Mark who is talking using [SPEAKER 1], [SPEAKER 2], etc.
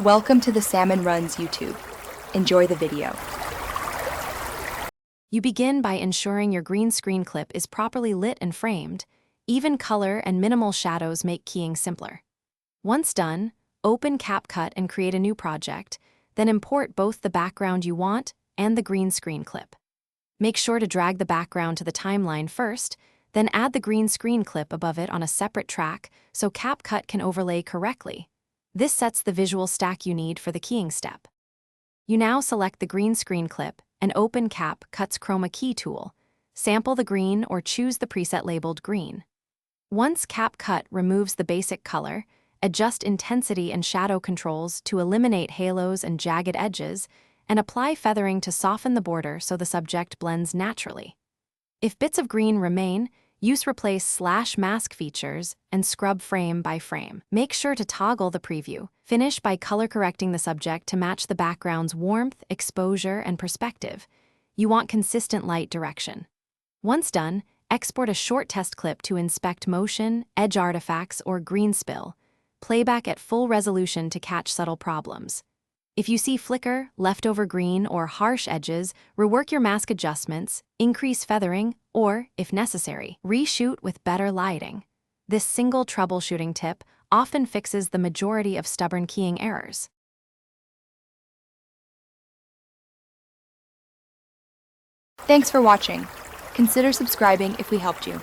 [SPEAKER 1] Welcome to the Salmon Runs YouTube. Enjoy the video.
[SPEAKER 2] You begin by ensuring your green screen clip is properly lit and framed. Even color and minimal shadows make keying simpler. Once done, open Capcut and create a new project, then import both the background you want and the green screen clip. Make sure to drag the background to the timeline first, then add the green screen clip above it on a separate track so Capcut can overlay correctly. This sets the visual stack you need for the keying step. You now select the green screen clip and open Capcut's Chroma key tool. Sample the green or choose the preset labeled green. Once Capcut removes the basic color, adjust intensity and shadow controls to eliminate halos and jagged edges, and apply feathering to soften the border so the subject blends naturally. If bits of green remain, use replace /mask features and scrub frame by frame. Make sure to toggle the preview. Finish by color correcting the subject to match the background's warmth, exposure, and perspective. You want consistent light direction. Once done, export a short test clip to inspect motion, edge artifacts, or green spill. Playback at full resolution to catch subtle problems. If you see flicker, leftover green, or harsh edges, rework your mask adjustments, increase feathering, or, if necessary, reshoot with better lighting. This single troubleshooting tip often fixes the majority of stubborn keying errors.
[SPEAKER 1] Thanks for watching. Consider subscribing if we helped you.